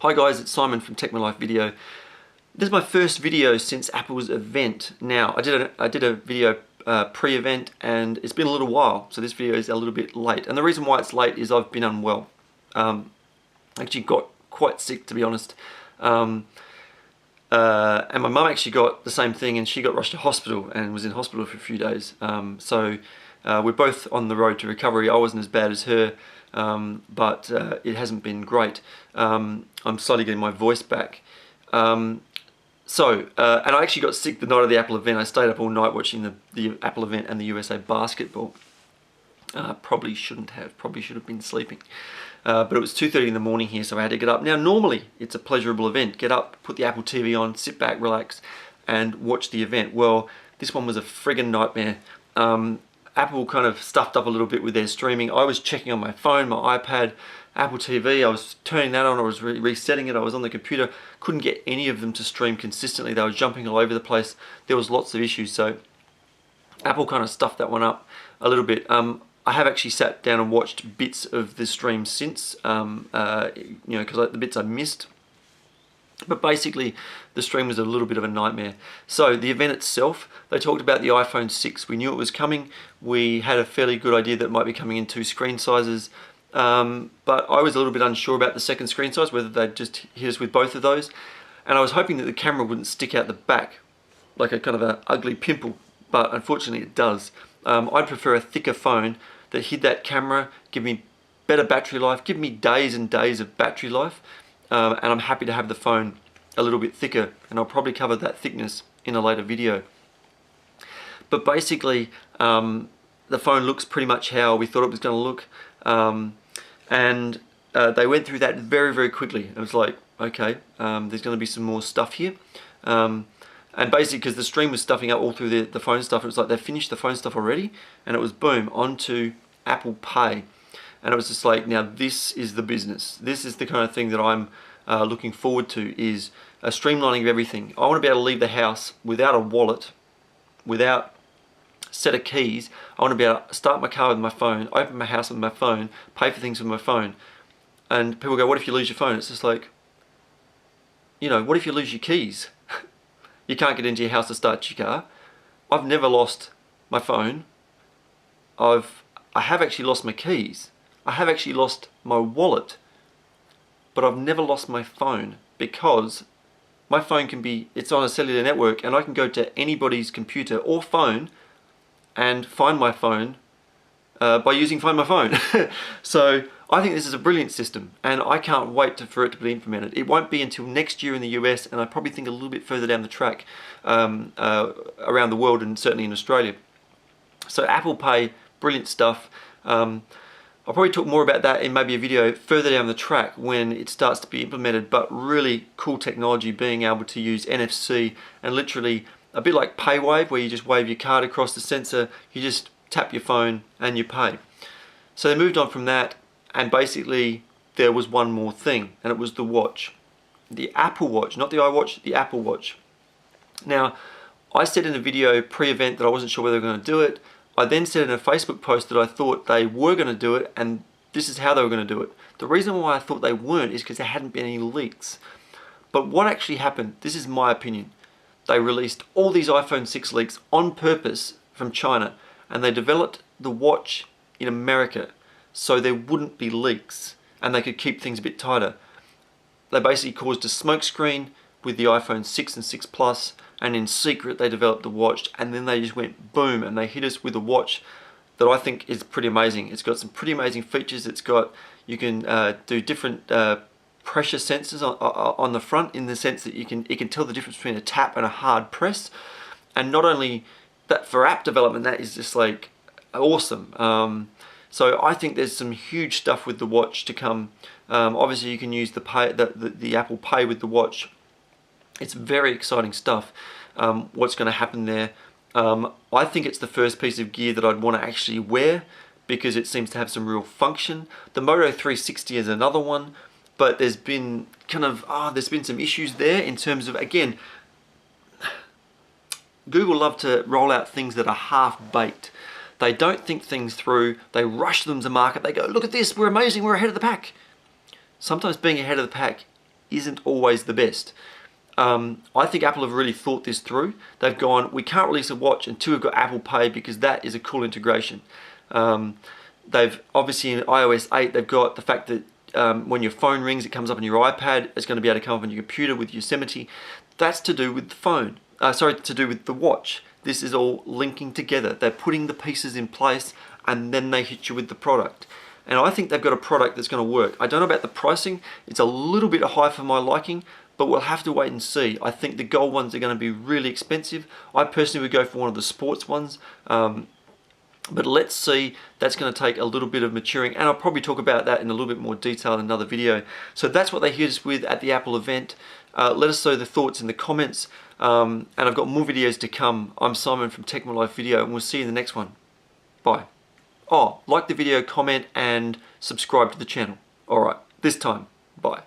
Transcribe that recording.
Hi guys, it's Simon from Tech My Life Video. This is my first video since Apple's event. Now, I did a video pre-event and it's been a little while, so this video is a little bit late. And the reason why it's late is I've been unwell. Actually got quite sick, to be honest. And my mum actually got the same thing, and she got rushed to hospital and was in hospital for a few days. We're both on the road to recovery. I wasn't as bad as her, but it hasn't been great. I'm slowly getting my voice back. And I actually got sick the night of the Apple event. I stayed up all night watching the Apple event and the USA basketball. Probably shouldn't have, probably should have been sleeping. But it was 2:30 in the morning here, so I had to get up. Now normally it's a pleasurable event. Get up, put the Apple TV on, sit back, relax, and watch the event. Well, this one was a friggin' nightmare. Apple kind of stuffed up a little bit with their streaming. I was checking on my phone, my iPad, Apple TV, I was turning that on, I was resetting it, I was on the computer, couldn't get any of them to stream consistently. They were jumping all over the place. There was lots of issues, so Apple kind of stuffed that one up a little bit. I have actually sat down and watched bits of the stream since, because the bits I missed. But basically, the stream was a little bit of a nightmare. So the event itself, they talked about the iPhone 6. We knew it was coming. We had a fairly good idea that it might be coming in 2 screen sizes. But I was a little bit unsure about the second screen size, whether they'd just hit us with both of those. And I was hoping that the camera wouldn't stick out the back, like a kind of an ugly pimple. But unfortunately it does. I'd prefer a thicker phone that hid that camera, give me better battery life, give me days and days of battery life. And I'm happy to have the phone a little bit thicker, and I'll probably cover that thickness in a later video. But basically, the phone looks pretty much how we thought it was going to look. They went through that very, very quickly. It was like, okay, there's going to be some more stuff here. And basically, because the stream was stuffing up all through the phone stuff, it was like they finished the phone stuff already, and it was boom, onto Apple Pay. And it was just like, now this is the business. This is the kind of thing that I'm looking forward to, is a streamlining of everything. I want to be able to leave the house without a wallet, without a set of keys. I want to be able to start my car with my phone, open my house with my phone, pay for things with my phone. And people go, what if you lose your phone? It's just like, what if you lose your keys? You can't get into your house to start your car. I've never lost my phone. I have actually lost my keys. I have actually lost my wallet, but I've never lost my phone, because my phone it's on a cellular network, and I can go to anybody's computer or phone and find my phone by using Find My Phone. So I think this is a brilliant system, and I can't wait for it to be implemented. It won't be until next year in the US, and I probably think a little bit further down the track around the world, and certainly in Australia. So Apple Pay, brilliant stuff. I'll probably talk more about that in maybe a video further down the track when it starts to be implemented, but really cool technology, being able to use NFC and literally a bit like PayWave, where you just wave your card across the sensor, you just tap your phone and you pay. So they moved on from that, and basically there was one more thing, and it was the watch. The Apple Watch, not the iWatch, the Apple Watch. Now, I said in a video pre-event that I wasn't sure whether they were going to do it. I then said in a Facebook post that I thought they were going to do it, and this is how they were going to do it. The reason why I thought they weren't is because there hadn't been any leaks. But what actually happened, this is my opinion, they released all these iPhone 6 leaks on purpose from China, and they developed the watch in America so there wouldn't be leaks and they could keep things a bit tighter. They basically caused a smokescreen with the iPhone 6 and 6 Plus, and in secret they developed the watch, and then they just went boom and they hit us with a watch that I think is pretty amazing. It's got some pretty amazing features. You can do different pressure sensors on the front, in the sense that it can tell the difference between a tap and a hard press. And not only that, for app development, that is just like awesome. So I think there's some huge stuff with the watch to come. Obviously you can use the Apple Pay with the watch. It's very exciting stuff, what's going to happen there. I think it's the first piece of gear that I'd want to actually wear, because it seems to have some real function. The Moto 360 is another one, but there's been there's been some issues there in terms of, again, Google love to roll out things that are half-baked. They don't think things through, they rush them to market, they go, look at this, we're amazing, we're ahead of the pack. Sometimes being ahead of the pack isn't always the best. I think Apple have really thought this through. They've gone, we can't release a watch until we've got Apple Pay because that is a cool integration. They've obviously in iOS 8, they've got the fact that when your phone rings, it comes up on your iPad. It's going to be able to come up on your computer with Yosemite. That's to do with the phone. To do with the watch. This is all linking together. They're putting the pieces in place and then they hit you with the product. And I think they've got a product that's going to work. I don't know about the pricing. It's a little bit high for my liking, but we'll have to wait and see. I think the gold ones are going to be really expensive. I personally would go for one of the sports ones. But let's see, that's going to take a little bit of maturing, and I'll probably talk about that in a little bit more detail in another video. So that's what they hit us with at the Apple event. Let us know the thoughts in the comments, and I've got more videos to come. I'm Simon from Tech My Life Video, and we'll see you in the next one. Bye. Oh, like the video, comment, and subscribe to the channel. Alright, this time, bye.